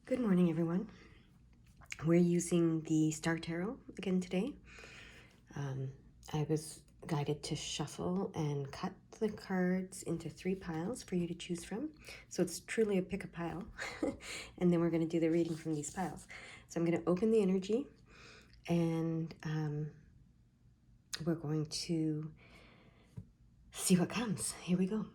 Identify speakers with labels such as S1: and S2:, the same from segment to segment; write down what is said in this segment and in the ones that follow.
S1: Good morning, everyone. We're using the Star Tarot again today. I was guided to shuffle and cut the cards into 3 piles for you to choose from. So it's truly a pick a pile. And then we're going to do the reading from these piles. So I'm going to open the energy and we're going to see what comes. Here we go.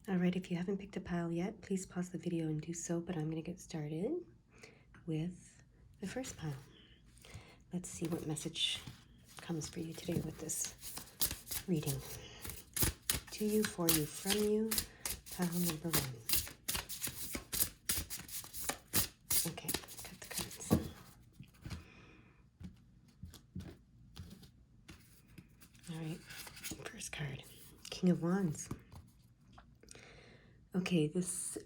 S1: All right, if you haven't picked a pile yet, please pause the video and do so, but I'm going to get started with the first pile. Let's see what message comes for you today with this reading. To you, for you, from you, pile number 1. Okay, cut the cards. All right, first card, King of Wands. Okay, this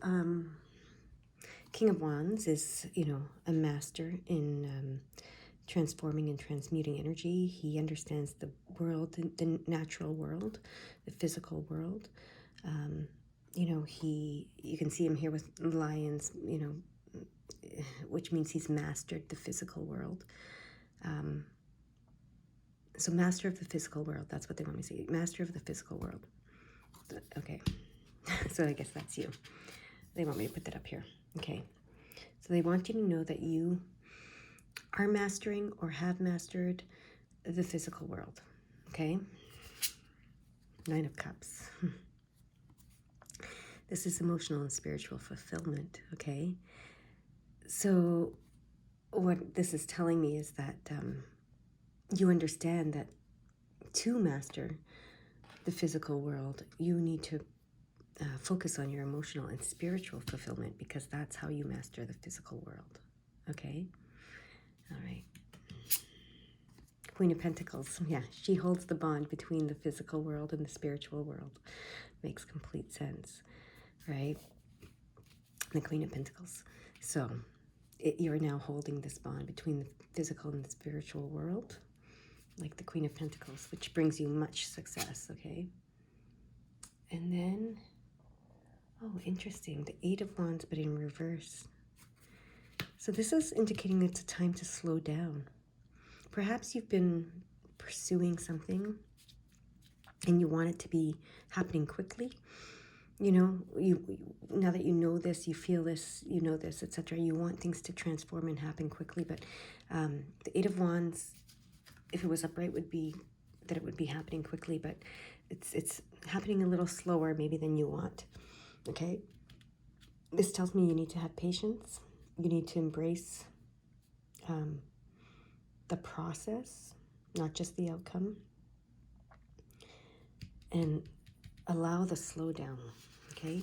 S1: King of Wands is, a master in transforming and transmuting energy. He understands the world, the natural world, the physical world. You can see him here with lions, which means he's mastered the physical world. So master of the physical world, that's what they want me to say. Master of the physical world. Okay, so I guess that's you. They want me to put that up here. Okay, so they want you to know that you are mastering or have mastered the physical world. Okay, 9 of Cups. This is emotional and spiritual fulfillment. Okay, so what this is telling me is that you understand that to master the physical world, you need to focus on your emotional and spiritual fulfillment, because that's how you master the physical world. Okay? All right. Queen of Pentacles. Yeah, she holds the bond between the physical world and the spiritual world. Makes complete sense, right? The Queen of Pentacles. So you're now holding this bond between the physical and the spiritual world, like the Queen of Pentacles, which brings you much success, okay? And then, oh, interesting, the 8 of Wands, but in reverse. So this is indicating it's a time to slow down. Perhaps you've been pursuing something and you want it to be happening quickly. You now that you know this, you feel this, you know this, etc. You want things to transform and happen quickly, but the 8 of Wands, if it was upright, would be that it would be happening quickly, but it's happening a little slower maybe than you want. Okay, this tells me you need to have patience. You need to embrace the process, not just the outcome, and allow the slowdown. Okay,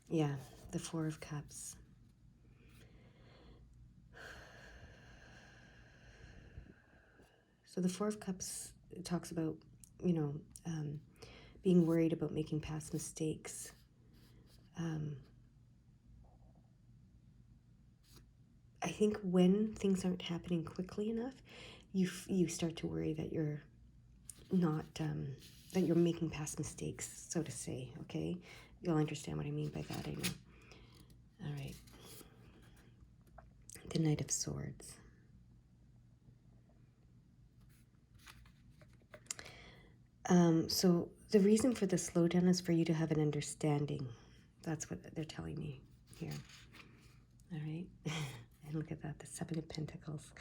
S1: yeah, the 4 of Cups. So the 4 of Cups talks about, being worried about making past mistakes. I think when things aren't happening quickly enough, you start to worry that you're not, that you're making past mistakes, so to say, okay? You'll understand what I mean by that, I know. All right. The Knight of Swords. So the reason for the slowdown is for you to have an understanding. That's what they're telling me here. All right. And look at that, the 7 of Pentacles.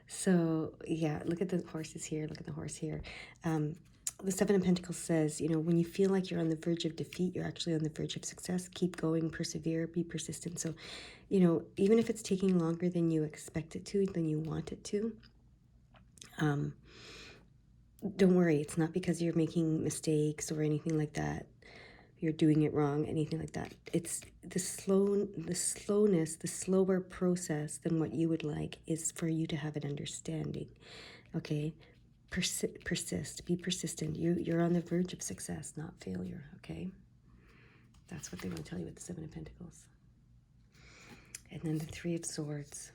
S1: So yeah, look at the horses here. Look at the horse here. The 7 of Pentacles says, when you feel like you're on the verge of defeat, you're actually on the verge of success. Keep going, persevere, be persistent. So, even if it's taking longer than you expect it to, than you want it to, don't worry. It's not because you're making mistakes or anything like that. You're doing it wrong, anything like that. It's the slowness, the slower process than what you would like is for you to have an understanding, okay? persist, be persistent. You're on the verge of success, not failure, okay? That's what they want to tell you with the Seven of Pentacles. And then the Three of Swords.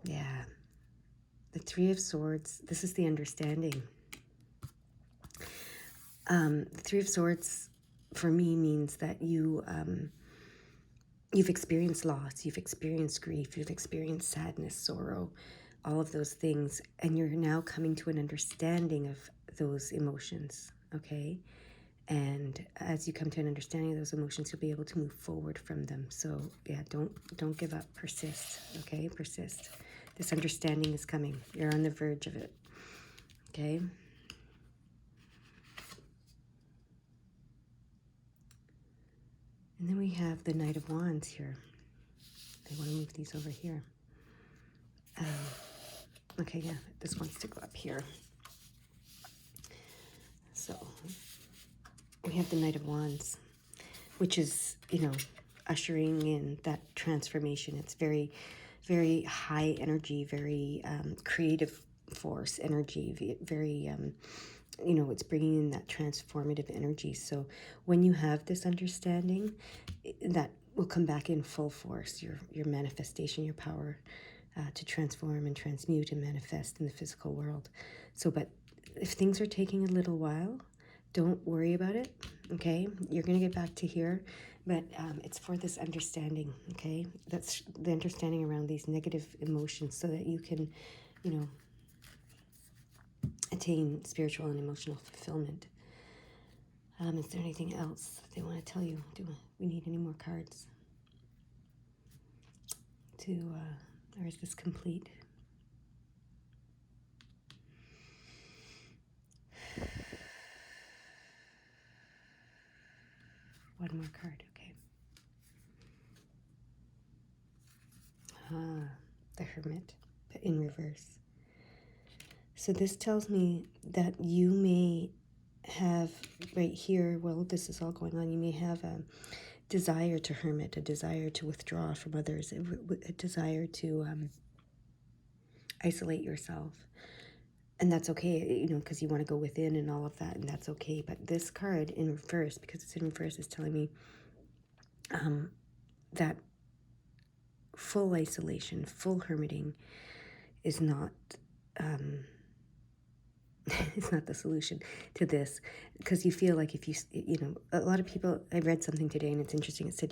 S1: Yeah. The Three of Swords, this is the understanding. The Three of Swords, for me, means that you've experienced loss, you've experienced grief, you've experienced sadness, sorrow, all of those things, and you're now coming to an understanding of those emotions, okay? And as you come to an understanding of those emotions, you'll be able to move forward from them. So yeah, don't give up. Persist, okay? Persist. This understanding is coming. You're on the verge of it, okay? And then we have the Knight of Wands here. I want to move these over here. Okay, yeah, this wants to go up here. So we have the Knight of Wands, which is, ushering in that transformation. It's very, very high energy, very creative force energy, very, it's bringing in that transformative energy. So when you have this understanding, that will come back in full force, your manifestation, your power to transform and transmute and manifest in the physical world. So, but if things are taking a little while, don't worry about it, okay? You're going to get back to here, but it's for this understanding, okay? That's the understanding around these negative emotions so that you can, attain spiritual and emotional fulfillment. Is there anything else they want to tell you? Do we need any more cards? Or is this complete? One more card, okay. The Hermit, but in reverse. So this tells me that you may have right here, well, this is all going on, you may have a desire to hermit, a desire to withdraw from others, a desire to isolate yourself. And that's okay, because you want to go within and all of that, and that's okay. But this card in reverse, because it's in reverse, is telling me that full isolation, full hermiting is not it's not the solution to this, because you feel like if a lot of people, I read something today and it's interesting, it said,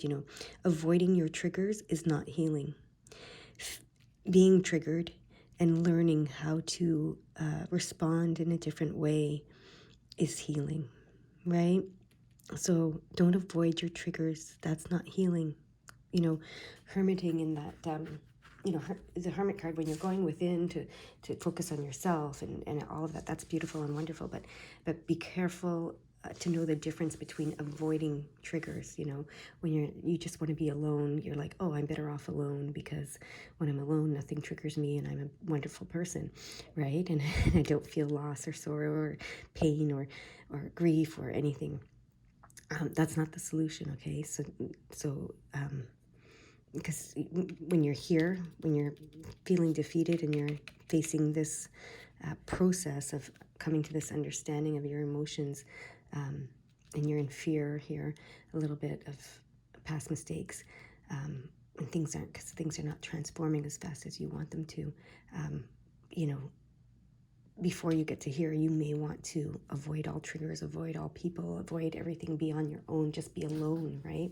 S1: avoiding your triggers is not healing. Being triggered and learning how to respond in a different way is healing, right? So don't avoid your triggers. That's not healing. Hermiting in that, the Hermit card, when you're going within to focus on yourself and all of that, that's beautiful and wonderful. But be careful to know the difference between avoiding triggers. When you just want to be alone, you're like, oh, I'm better off alone because when I'm alone, nothing triggers me and I'm a wonderful person, right? And I don't feel loss or sorrow or pain or grief or anything. That's not the solution, okay? So because when you're here, when you're feeling defeated and you're facing this process of coming to this understanding of your emotions, and you're in fear here, a little bit of past mistakes, and things are not transforming as fast as you want them to, before you get to here, you may want to avoid all triggers, avoid all people, avoid everything, be on your own, just be alone, right?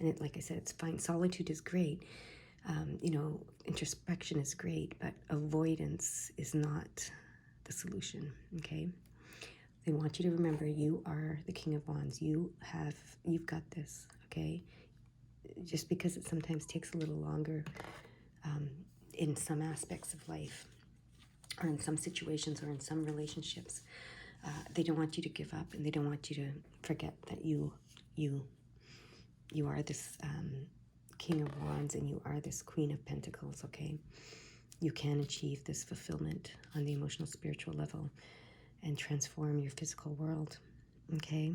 S1: And like I said, it's fine. Solitude is great. Introspection is great, but avoidance is not the solution, okay? They want you to remember you are the King of Wands. You've got this, okay? Just because it sometimes takes a little longer in some aspects of life, or in some situations, or in some relationships, they don't want you to give up, and they don't want you to forget that you are this King of Wands, and you are this Queen of Pentacles, okay? You can achieve this fulfillment on the emotional, spiritual level and transform your physical world, okay?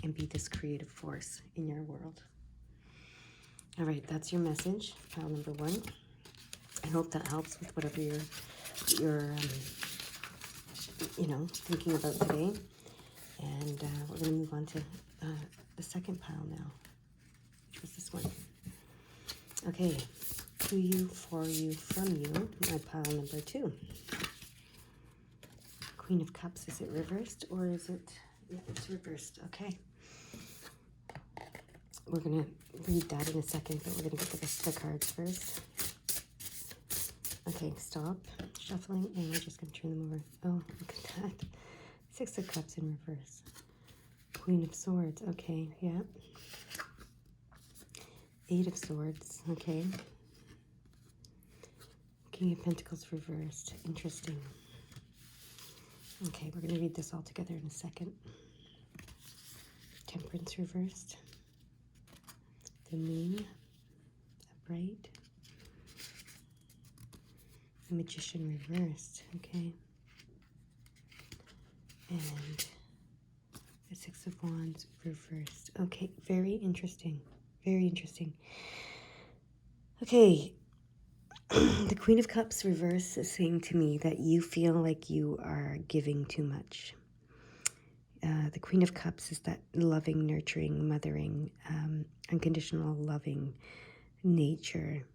S1: And be this creative force in your world. All right, that's your message, pile number 1. I hope that helps with whatever you're thinking about today. And we're going to move on to the second pile now, which was this one. Okay, to you, for you, from you, my pile number 2. Queen of Cups, is it reversed or is it, yeah, it's reversed, okay. We're going to read that in a second, but we're going to get the cards first. Okay, stop shuffling, and we're just going to turn them over. Oh, look at that. 6 of Cups in reverse. Queen of Swords, okay, yeah. 8 of Swords, okay. King of Pentacles reversed, interesting. Okay, we're going to read this all together in a second. Temperance reversed. The Moon, upright. The Magician reversed, okay. And the 6 of Wands reversed. Okay, very interesting. Very interesting. Okay, the Queen of Cups reverse is saying to me that you feel like you are giving too much. The Queen of Cups is that loving, nurturing, mothering, unconditional loving nature.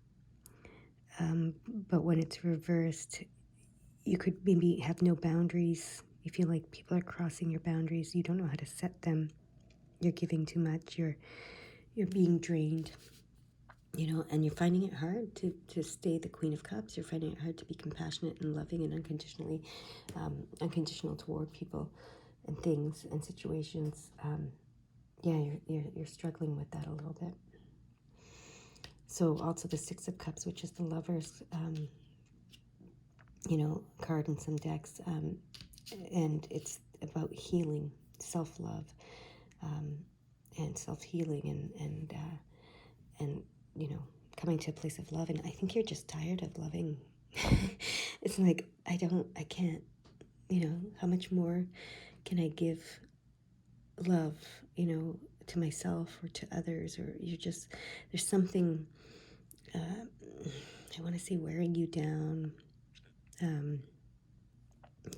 S1: But when it's reversed, you could maybe have no boundaries. You feel like people are crossing your boundaries. You don't know how to set them. You're giving too much. You're being drained. And you're finding it hard to stay the Queen of Cups. You're finding it hard to be compassionate and loving and unconditional toward people and things and situations. You're struggling with that a little bit. So also the 6 of Cups, which is the Lovers, card in some decks, and it's about healing, self-love, and self-healing, and coming to a place of love. And I think you're just tired of loving. It's like, I can't, how much more can I give love, to myself or to others? Or there's something, I want to say, wearing you down,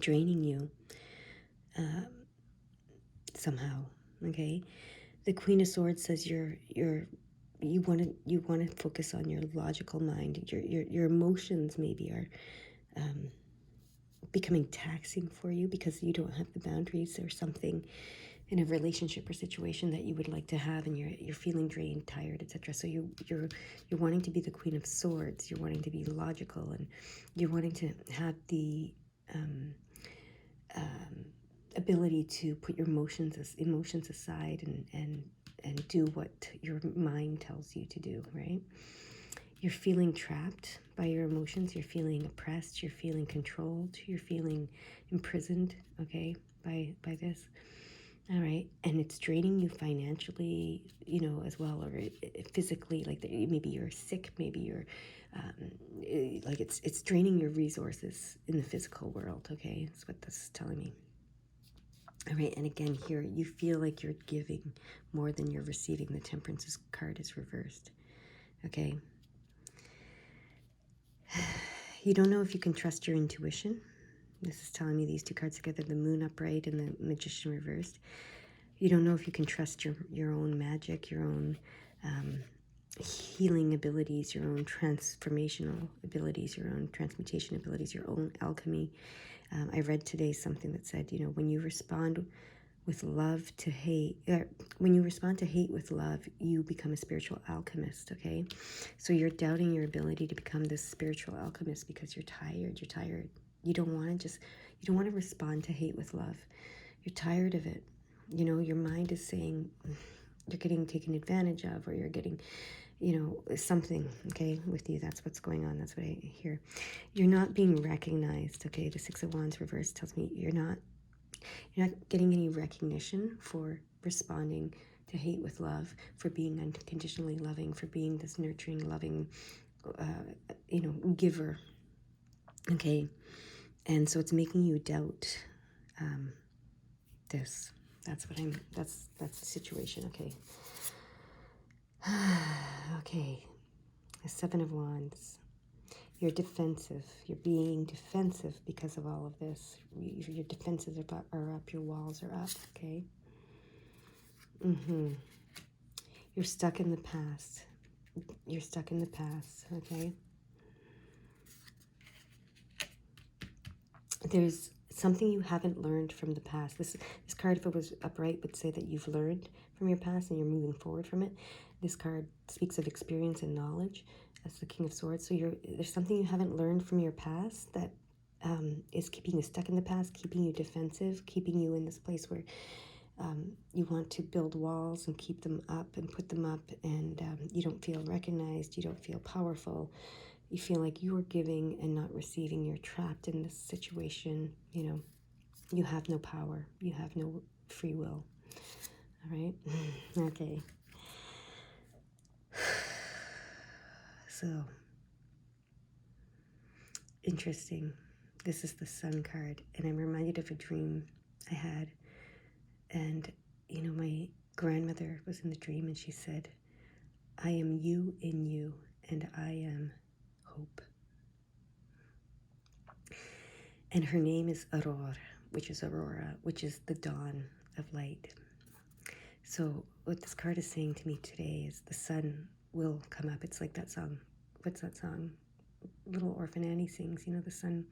S1: draining you, somehow. Okay. The Queen of Swords says you want to focus on your logical mind. Your emotions maybe are becoming taxing for you because you don't have the boundaries or something in a relationship or situation that you would like to have, and you're feeling drained, tired, etc. So you're wanting to be the Queen of Swords. You're wanting to be logical, and you're wanting to have the ability to put your emotions aside and do what your mind tells you to do, right? You're feeling trapped by your emotions. You're feeling oppressed. You're feeling controlled. You're feeling imprisoned, okay, by this. All right. And it's draining you financially, as well, or physically, like maybe you're sick, maybe you're, like it's draining your resources in the physical world, okay? That's what this is telling me. All right, and again here, you feel like you're giving more than you're receiving. The Temperance card is reversed, okay? You don't know if you can trust your intuition. This is telling me these 2 cards together, the Moon upright and the Magician reversed. You don't know if you can trust your own magic, your own healing abilities, your own transformational abilities, your own transmutation abilities, your own alchemy. I read today something that said, when you respond with love to hate, when you respond to hate with love, you become a spiritual alchemist, okay? So you're doubting your ability to become this spiritual alchemist because you're tired. You don't want to respond to hate with love. You're tired of it. Your mind is saying you're getting taken advantage of, or you're getting, something, okay, with you. That's what's going on. That's what I hear. You're not being recognized, okay? The 6 of Wands reversed tells me you're not getting any recognition for responding to hate with love, for being unconditionally loving, for being this nurturing, loving, giver, okay? And so it's making you doubt this. That's the situation, okay? Okay, the 7 of Wands. You're defensive. You're being defensive because of all of this. Your defenses are up. Your walls are up, okay? You're stuck in the past. You're stuck in the past, okay? There's something you haven't learned from the past. This card, if it was upright, would say that you've learned from your past and you're moving forward from it. This card speaks of experience and knowledge as the King of Swords. So there's something you haven't learned from your past that is keeping you stuck in the past, keeping you defensive, keeping you in this place where you want to build walls and keep them up and put them up, and you don't feel recognized, you don't feel powerful. You feel like you are giving and not receiving. You're trapped in this situation. You know, you have no power. You have no free will. All right? Okay. So, interesting. This is the Sun card, and I'm reminded of a dream I had. And, you know, my grandmother was in the dream, and she said, I am you in you, and I am hope. And her name is Aurora, which is the dawn of light. So what this card is saying to me today is the sun will come up. It's like that song. What's that song? Little Orphan Annie sings, you know, the sun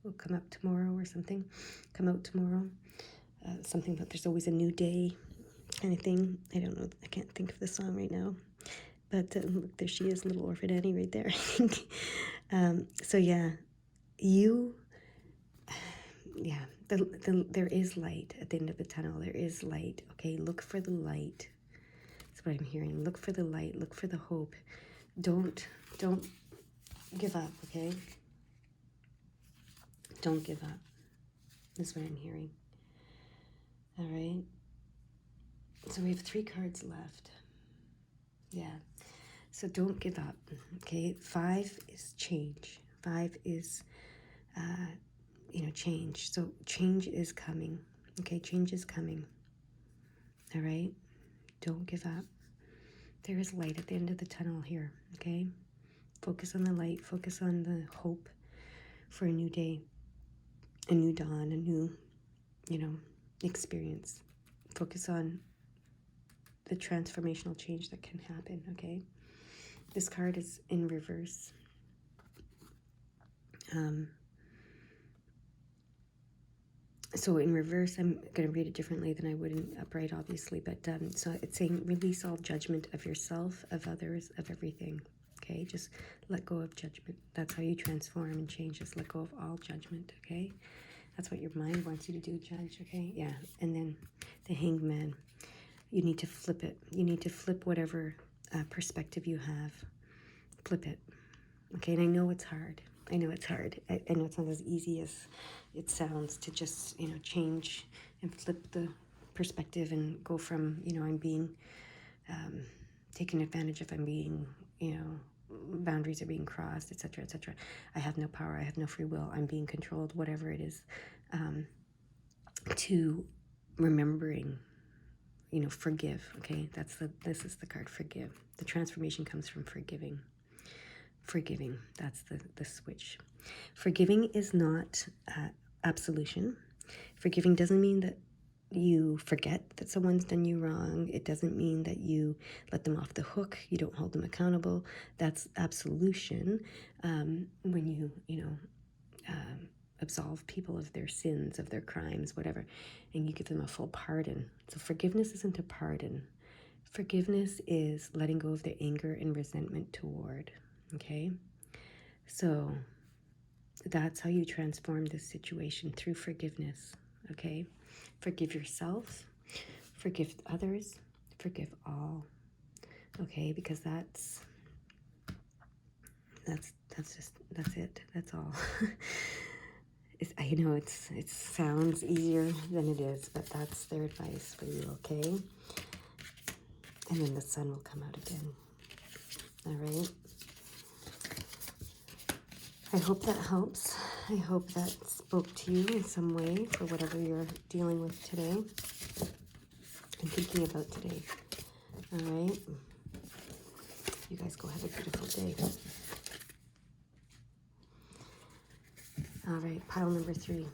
S1: will come up tomorrow or something. Come out tomorrow. Something about there's always a new day kind of thing. I don't know. I can't think of the song right now. But look, there she is, Little Orphan Annie right there, I think. So yeah, there is light at the end of the tunnel. There is light. Okay, look for the light. That's what I'm hearing. Look for the light. Look for the hope. Don't give up. Okay. Don't give up. That's what I'm hearing. All right. So we have 3 cards left. Yeah. So don't give up. Okay. 5 is change. 5 is change. So change is coming. Okay, change is coming. All right? Don't give up. There is light at the end of the tunnel here, okay? Focus on the light. Focus on the hope for a new day, a new dawn, a new, experience. Focus on the transformational change that can happen, okay? This card is in reverse. So in reverse, I'm going to read it differently than I would in upright, obviously. But so it's saying release all judgment of yourself, of others, of everything. Okay, just let go of judgment. That's how you transform and change. Just let go of all judgment. Okay, that's what your mind wants you to do, judge. Okay, yeah. And then the Hanged Man. You need to flip it. You need to flip whatever perspective you have. Flip it. Okay, and I know it's hard. I know it's hard. I know it's not as easy as it sounds to just, change and flip the perspective and go from, I'm being taken advantage of, I'm being, boundaries are being crossed, etc., etc. I have no power. I have no free will. I'm being controlled, whatever it is, to remembering, forgive. Okay, this is the card, forgive. The transformation comes from forgiving. Forgiving, that's the switch. Forgiving is not absolution. Forgiving doesn't mean that you forget that someone's done you wrong. It doesn't mean that you let them off the hook. You don't hold them accountable. That's absolution. When you absolve people of their sins, of their crimes, whatever, and you give them a full pardon. So forgiveness isn't a pardon. Forgiveness is letting go of the anger and resentment toward. Okay, so that's how you transform this situation, through forgiveness. Okay, forgive yourself, forgive others, forgive all. Okay, because that's it. That's all. I know it sounds easier than it is, but that's their advice for you. Okay, and then the sun will come out again. All right. I hope that helps. I hope that spoke to you in some way for whatever you're dealing with today and thinking about today. All right? You guys go have a beautiful day. All right, pile number 3.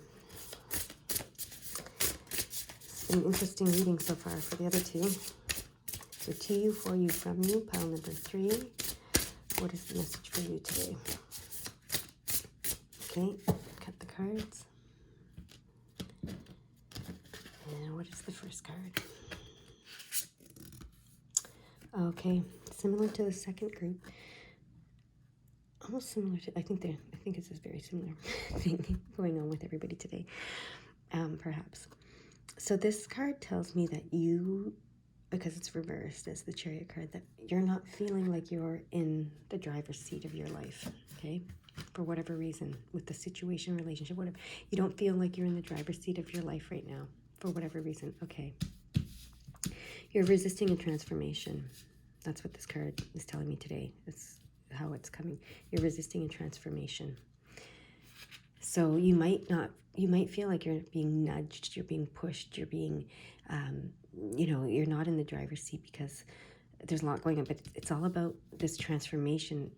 S1: It's been an interesting reading so far for the other 2. So to you, for you, from you, pile number 3. What is the message for you today? Okay, cut the cards. And what is the first card? Okay, similar to the second group. Almost similar to, I think it's a very similar thing going on with everybody today, perhaps. So this card tells me that you, because it's reversed as the Chariot card, that you're not feeling like you're in the driver's seat of your life, okay? For whatever reason, with the situation, relationship, whatever. You don't feel like you're in the driver's seat of your life right now, for whatever reason, okay? You're resisting a transformation. That's what this card is telling me today. It's how it's coming. You're resisting a transformation. So you might feel like you're being nudged, you're being pushed, you're being, you're not in the driver's seat because there's a lot going on, but it's all about this transformation.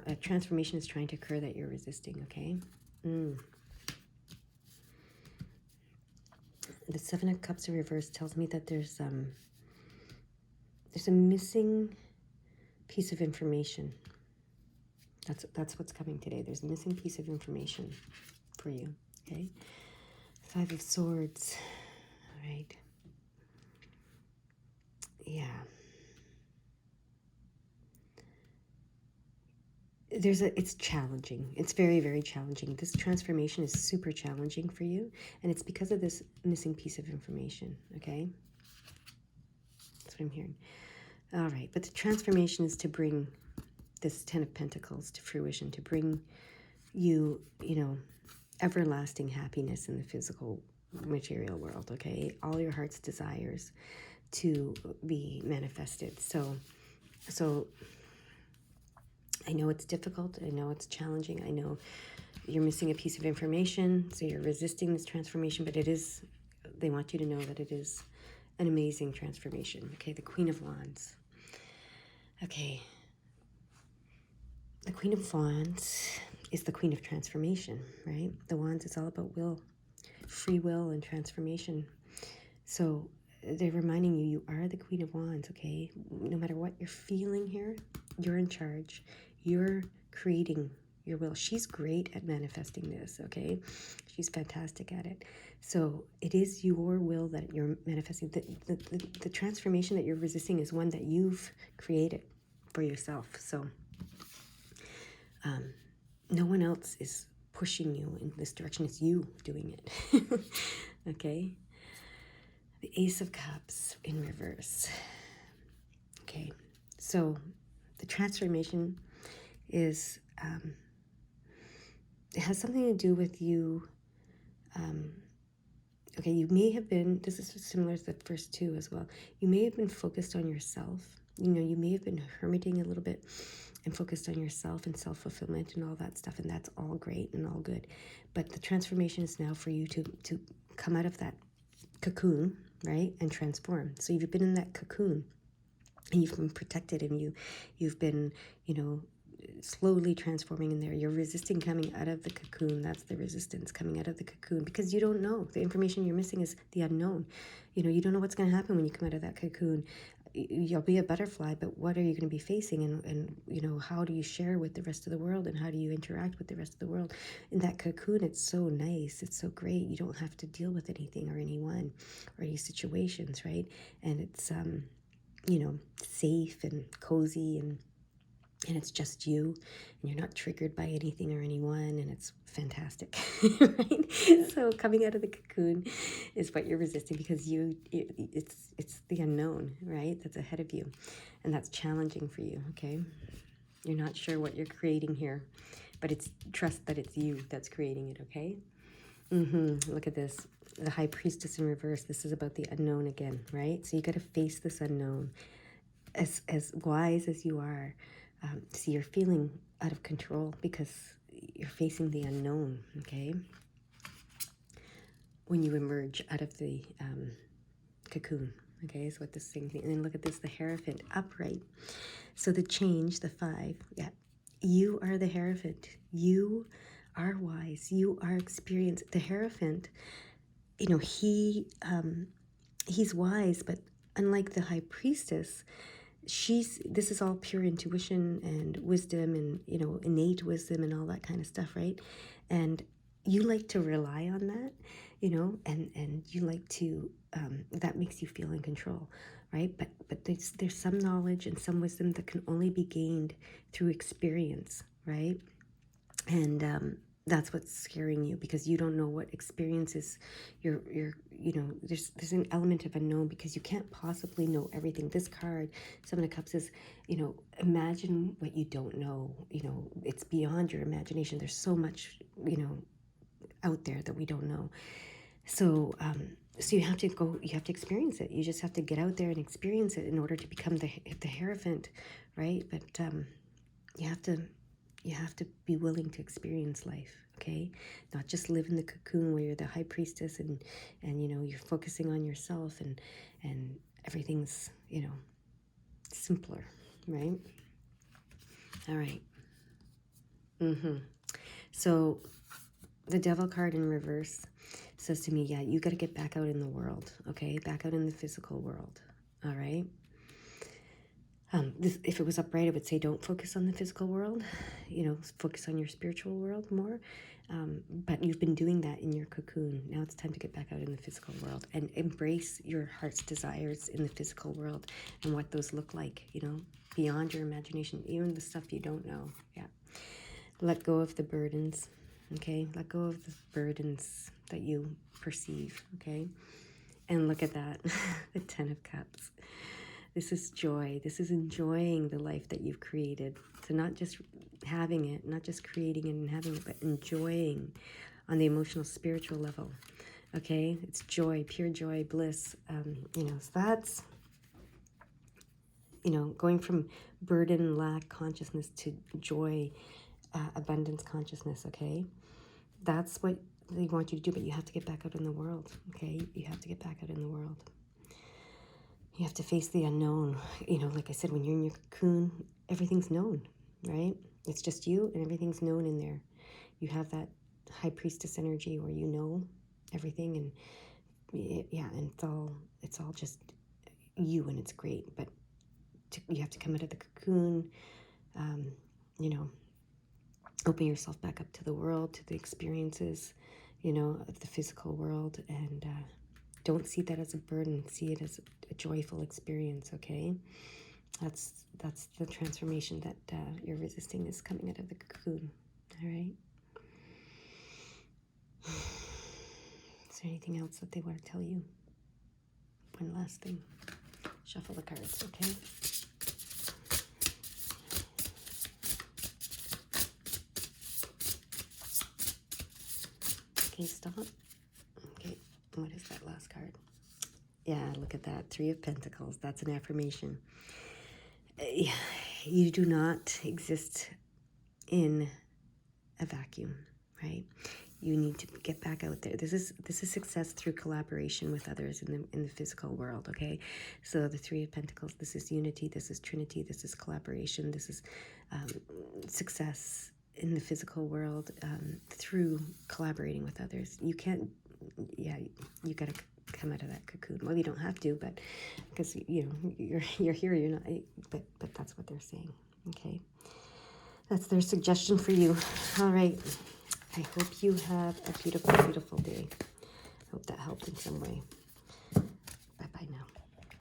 S1: A transformation is trying to occur that you're resisting, okay? The 7 of Cups in reverse tells me that there's a missing piece of information. That's what's coming today. There's a missing piece of information for you, okay? 5 of Swords, all right. Yeah. It's challenging. It's very, very challenging. This transformation is super challenging for you, and it's because of this missing piece of information, okay? That's what I'm hearing. All right, but the transformation is to bring this 10 of Pentacles to fruition, to bring you, everlasting happiness in the physical material world, okay? All your heart's desires to be manifested. So I know it's difficult. I know it's challenging. I know you're missing a piece of information, so you're resisting this transformation, but they want you to know that it is an amazing transformation, okay? The Queen of Wands. Okay. The Queen of Wands is the Queen of Transformation, right? The Wands is all about will, free will, and transformation. So they're reminding you, you are the Queen of Wands, okay? No matter what you're feeling here, you're in charge. You're creating your will. She's great at manifesting this, okay? She's fantastic at it. So it is your will that you're manifesting. The transformation that you're resisting is one that you've created for yourself. So no one else is pushing you in this direction. It's you doing it, okay? The Ace of Cups in reverse. Okay, so the transformation is, it has something to do with you. Okay, you may have been, this is similar to the first 2 as well. You may have been focused on yourself. You may have been hermiting a little bit and focused on yourself and self-fulfillment and all that stuff, and that's all great and all good. But the transformation is now for you to come out of that cocoon, right, and transform. So you've been in that cocoon and you've been protected, and you've been, slowly transforming in there. You're resisting coming out of the cocoon. That's the resistance, coming out of the cocoon, because you don't know. The information you're missing is the unknown. You don't know what's going to happen when you come out of that cocoon. You'll be a butterfly, but what are you going to be facing? And how do you share with the rest of the world, and how do you interact with the rest of the world? In that cocoon, it's so nice. It's so great. You don't have to deal with anything or anyone or any situations, right? And it's, safe and cozy, and it's just you, and you're not triggered by anything or anyone, and it's fantastic, right? So coming out of the cocoon is what you're resisting, because it's the unknown, right? That's ahead of you, and that's challenging for you, okay? You're not sure what you're creating here, but trust that it's you that's creating it, okay? Look at this. The High Priestess in reverse. This is about the unknown again, right? So you got to face this unknown. As wise as you are, see, you're feeling out of control because you're facing the unknown, okay? When you emerge out of the cocoon, okay, is what this thing, and then look at this, the Hierophant upright. So the change, the 5, yeah, you are the Hierophant. You are wise. You are experienced. The Hierophant, he's wise, but unlike the High Priestess, this is all pure intuition and wisdom and, innate wisdom and all that kind of stuff, right? And you like to rely on that, and you like to, that makes you feel in control, right? But there's some knowledge and some wisdom that can only be gained through experience, right? And that's what's scaring you, because you don't know what experiences there's an element of unknown, because you can't possibly know everything. This card, Seven of Cups, is, imagine what you don't know. It's beyond your imagination. There's so much, out there that we don't know. So you have to experience it. You just have to get out there and experience it in order to become the Hierophant, right? But you have to be willing to experience life, okay? Not just live in the cocoon where you're the High Priestess and you're focusing on yourself and everything's, simpler, right? All right. So the Devil card in reverse says to me, yeah, you got to get back out in the world, okay? Back out in the physical world, all right? If it was upright, I would say don't focus on the physical world, focus on your spiritual world more. But you've been doing that in your cocoon. Now it's time to get back out in the physical world and embrace your heart's desires in the physical world and what those look like, beyond your imagination, even the stuff you don't know. Yeah. Let go of the burdens, okay? Let go of the burdens that you perceive, okay? And look at that, the Ten of Cups. This is joy. This is enjoying the life that you've created. So not just having it, not just creating it and having it, but enjoying on the emotional, spiritual level. Okay? It's joy, pure joy, bliss. So that's, going from burden, lack consciousness to joy, abundance consciousness, okay? That's what they want you to do, but you have to get back out in the world, okay? You have to get back out in the world. You have to face the unknown. Like I said, when you're in your cocoon, everything's known, right? It's just you and everything's known in there. You have that High Priestess energy where you know everything, and and it's all just you, and it's great. But you have to come out of the cocoon, open yourself back up to the world, to the experiences, of the physical world, and don't see that as a burden. See it as a joyful experience, okay? That's the transformation that you're resisting, is coming out of the cocoon, all right? Is there anything else that they want to tell you? One last thing. Shuffle the cards, okay? Okay, stop. Okay, what is that last card? Yeah, look at that. Three of Pentacles. That's an affirmation. You do not exist in a vacuum, right? You need to get back out there. This is success through collaboration with others in the physical world, okay? So the Three of Pentacles, this is unity, this is trinity, this is collaboration, this is success in the physical world through collaborating with others. You can't, you got to come out of that cocoon. Well, you don't have to, but because you're here, you're not. But that's what they're saying. Okay, that's their suggestion for you. All right. I hope you have a beautiful, beautiful day. Hope that helped in some way.